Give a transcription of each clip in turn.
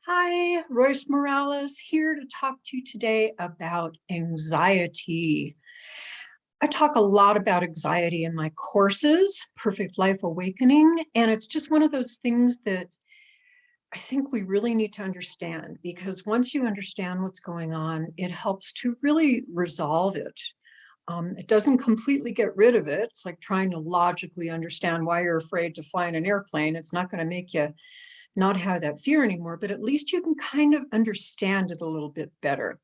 Hi, Royce Morales here to talk to you today about anxiety. I talk a lot about anxiety in my courses, Perfect Life Awakening, and it's just one of those things that I think we really need to understand because once you understand what's going on, it helps to really resolve it. It doesn't completely get rid of it. It's like trying to logically understand why you're afraid to fly in an airplane. It's not going to make you not have that fear anymore, but at least you can kind of understand it a little bit better.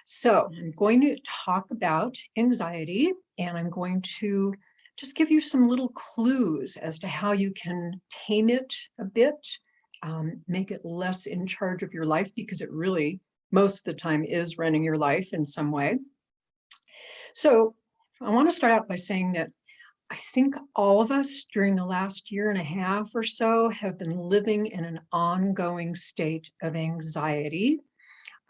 So I'm going to talk about anxiety, and I'm going to just give you some little clues as to how you can tame it a bit, make it less in charge of your life, because it really, most of the time, is running your life in some way. So I want to start out by saying that I think all of us during the last year and a half or so have been living in an ongoing state of anxiety.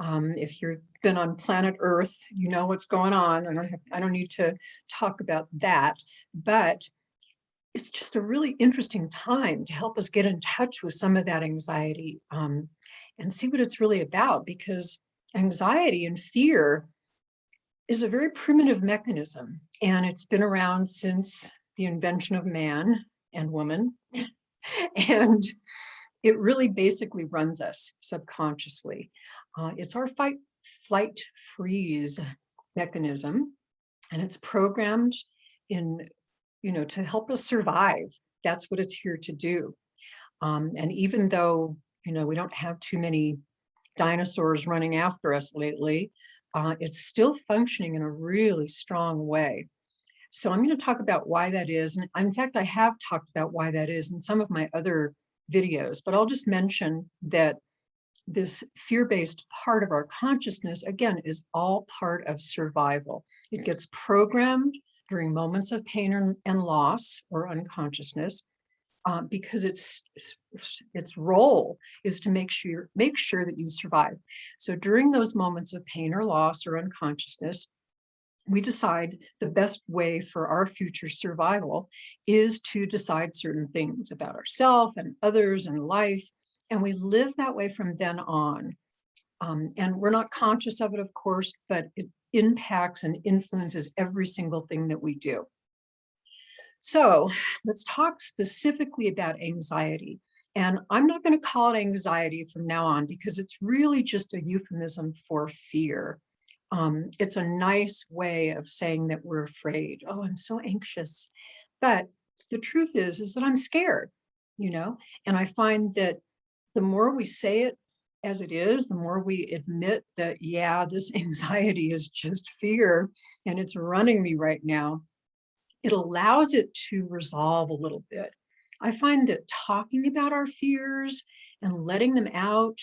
If you've been on planet Earth, you know what's going on. I don't need to talk about that, but it's just a really interesting time to help us get in touch with some of that anxiety and see what it's really about, because anxiety and fear is a very primitive mechanism, and it's been around since the invention of man and woman. And it really basically runs us subconsciously. It's our fight, flight, freeze mechanism, and it's programmed in, to help us survive. That's what it's here to do. And even though, we don't have too many dinosaurs running after us lately, it's still functioning in a really strong way. So I'm going to talk about why that is. And in fact, I have talked about why that is in some of my other videos, but I'll just mention that this fear-based part of our consciousness, again, is all part of survival. It gets programmed during moments of pain and loss or unconsciousness, because its role is to make sure that you survive. So during those moments of pain or loss or unconsciousness, we decide the best way for our future survival is to decide certain things about ourselves and others and life, and we live that way from then on. And we're not conscious of it, of course, but it impacts and influences every single thing that we do. So let's talk specifically about anxiety. And I'm not going to call it anxiety from now on because it's really just a euphemism for fear. It's a nice way of saying that we're afraid. Oh, I'm so anxious. But the truth is that I'm scared, and I find that the more we say it as it is, the more we admit that, yeah, this anxiety is just fear and it's running me right now, it allows it to resolve a little bit. I find that talking about our fears and letting them out,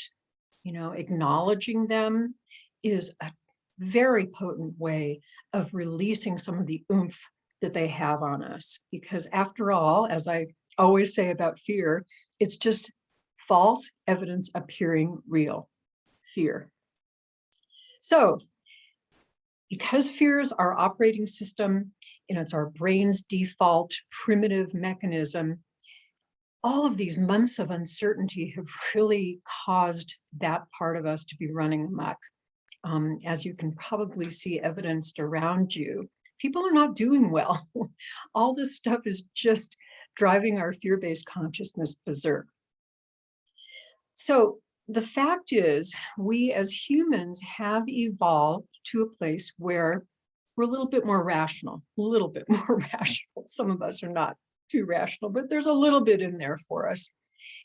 acknowledging them, is a very potent way of releasing some of the oomph that they have on us. Because after all, as I always say about fear, it's just false evidence appearing real, fear. So because fear is our operating system, it's our brain's default primitive mechanism, all of these months of uncertainty have really caused that part of us to be running amok. As you can probably see evidenced around you, people are not doing well. All this stuff is just driving our fear-based consciousness berserk. So the fact is, we as humans have evolved to a place where we're a little bit more rational, a little bit more rational. Some of us are not too rational, but there's a little bit in there for us.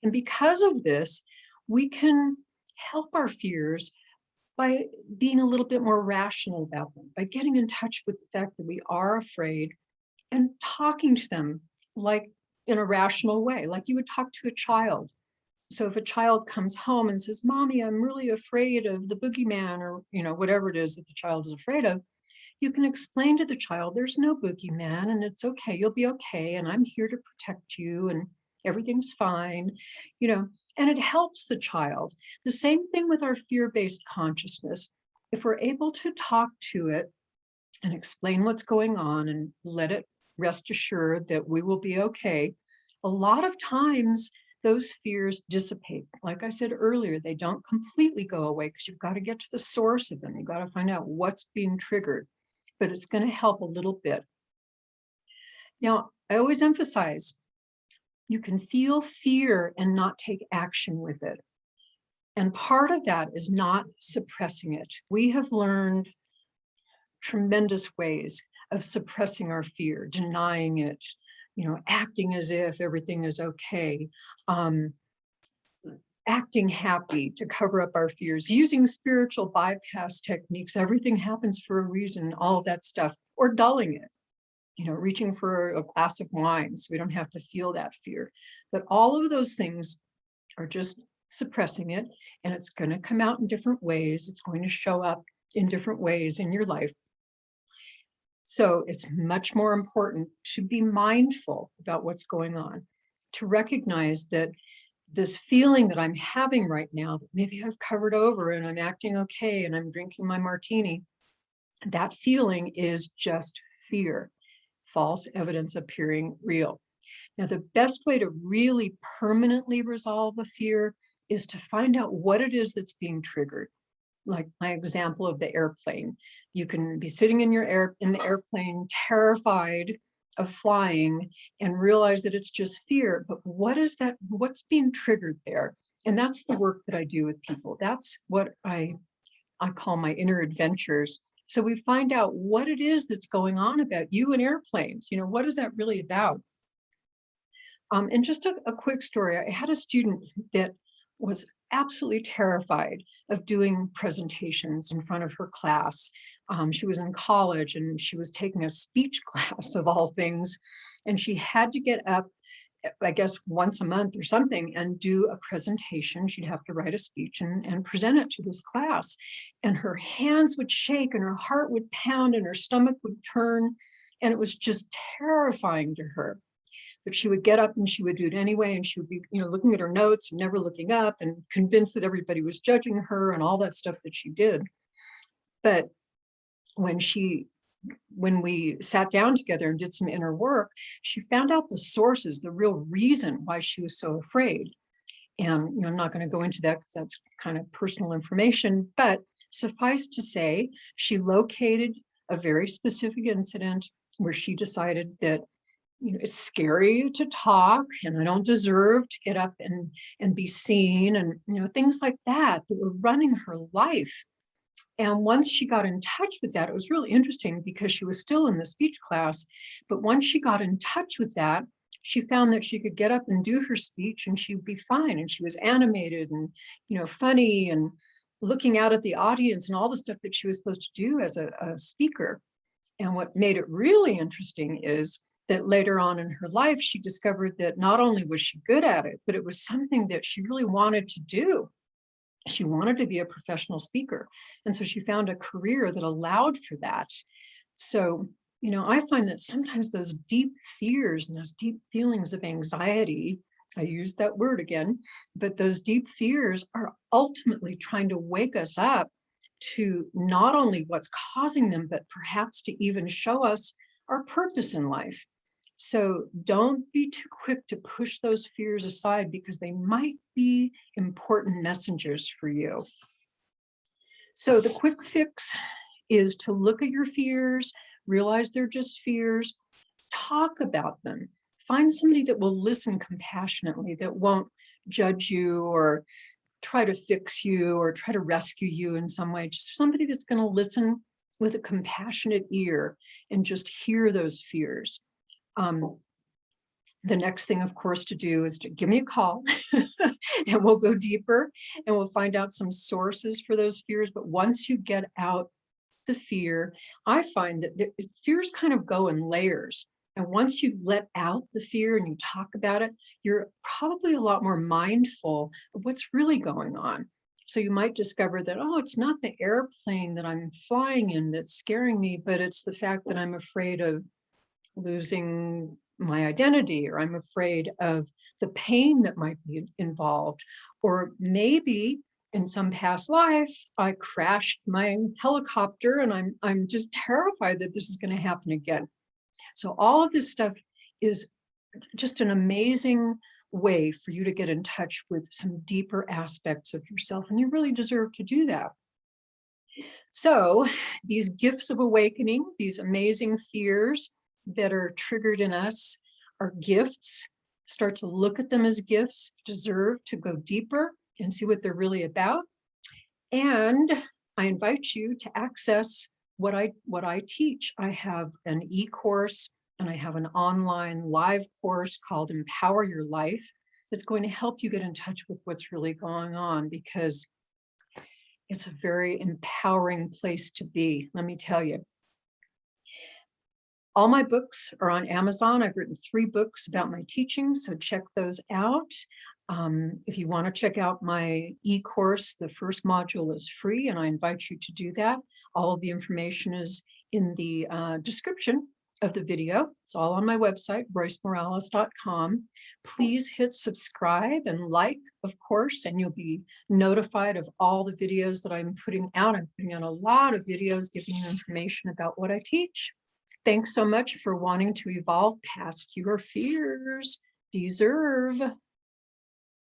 And because of this, we can help our fears by being a little bit more rational about them, by getting in touch with the fact that we are afraid and talking to them like in a rational way, like you would talk to a child. So if a child comes home and says, "Mommy, I'm really afraid of the boogeyman," or whatever it is that the child is afraid of, you can explain to the child, there's no boogeyman and it's okay, you'll be okay, and I'm here to protect you and everything's fine, and it helps the child. The same thing with our fear-based consciousness. If we're able to talk to it and explain what's going on and let it rest assured that we will be okay, a lot of times those fears dissipate. Like I said earlier, they don't completely go away because you've got to get to the source of them. You've got to find out what's being triggered, but it's going to help a little bit. Now, I always emphasize you can feel fear and not take action with it. And part of that is not suppressing it. We have learned tremendous ways of suppressing our fear, denying it, acting as if everything is okay, acting happy to cover up our fears, using spiritual bypass techniques. Everything happens for a reason, all that stuff, or dulling it, reaching for a glass of wine so we don't have to feel that fear. But all of those things are just suppressing it, and it's going to come out in different ways. It's going to show up in different ways in your life. So it's much more important to be mindful about what's going on, to recognize that this feeling that I'm having right now, that maybe I've covered over and I'm acting okay and I'm drinking my martini, that feeling is just fear, false evidence appearing real. Now, the best way to really permanently resolve a fear is to find out what it is that's being triggered. Like my example of the airplane. You can be sitting in the airplane, terrified of flying, and realize that it's just fear. But what is that? What's being triggered there? And that's the work that I do with people. That's what I call my inner adventures. So we find out what it is that's going on about you and airplanes. What is that really about? And just a quick story. I had a student that was absolutely terrified of doing presentations in front of her class. She was in college and she was taking a speech class of all things. And she had to get up, I guess, once a month or something and do a presentation. She'd have to write a speech and present it to this class. And her hands would shake and her heart would pound and her stomach would turn. And it was just terrifying to her. But she would get up and she would do it anyway. And she would be, looking at her notes and never looking up and convinced that everybody was judging her and all that stuff that she did. But when we sat down together and did some inner work, she found out the sources, the real reason why she was so afraid. And I'm not going to go into that because that's kind of personal information, but suffice to say, she located a very specific incident where she decided that it's scary to talk and I don't deserve to get up and be seen, and things like that were running her life. And once she got in touch with that, it was really interesting because she was still in the speech class, but once she got in touch with that, she found that she could get up and do her speech and she'd be fine. And she was animated and funny and looking out at the audience and all the stuff that she was supposed to do as a speaker. And what made it really interesting is that later on in her life, she discovered that not only was she good at it, but it was something that she really wanted to do. She wanted to be a professional speaker. And so she found a career that allowed for that. So, I find that sometimes those deep fears and those deep feelings of anxiety, I use that word again, but those deep fears are ultimately trying to wake us up to not only what's causing them, but perhaps to even show us our purpose in life. So don't be too quick to push those fears aside because they might be important messengers for you. So the quick fix is to look at your fears, realize they're just fears, talk about them. Find somebody that will listen compassionately, that won't judge you or try to fix you or try to rescue you in some way. Just somebody that's going to listen with a compassionate ear and just hear those fears. The next thing, of course, to do is to give me a call and we'll go deeper and we'll find out some sources for those fears. But once you get out the fear, I find that the fears kind of go in layers. And once you let out the fear and you talk about it, you're probably a lot more mindful of what's really going on. So you might discover that, oh, it's not the airplane that I'm flying in that's scaring me, but it's the fact that I'm afraid of losing my identity, or I'm afraid of the pain that might be involved, or maybe in some past life I crashed my helicopter and I'm just terrified that this is going to happen again. So all of this stuff is just an amazing way for you to get in touch with some deeper aspects of yourself, and you really deserve to do that. So these gifts of awakening, these amazing fears that are triggered in us are gifts. Start to look at them as gifts, deserve to go deeper and see what they're really about. And I invite you to access what I teach. I have an e-course and I have an online live course called Empower Your Life. That's going to help you get in touch with what's really going on, because it's a very empowering place to be, let me tell you. All my books are on Amazon. I've written 3 books about my teaching, so check those out. If you want to check out my e-course, the first module is free, and I invite you to do that. All of the information is in the description of the video. It's all on my website, roycemorales.com. Please hit subscribe and like, of course, and you'll be notified of all the videos that I'm putting out. I'm putting out a lot of videos giving you information about what I teach. Thanks so much for wanting to evolve past your fears. Deserve.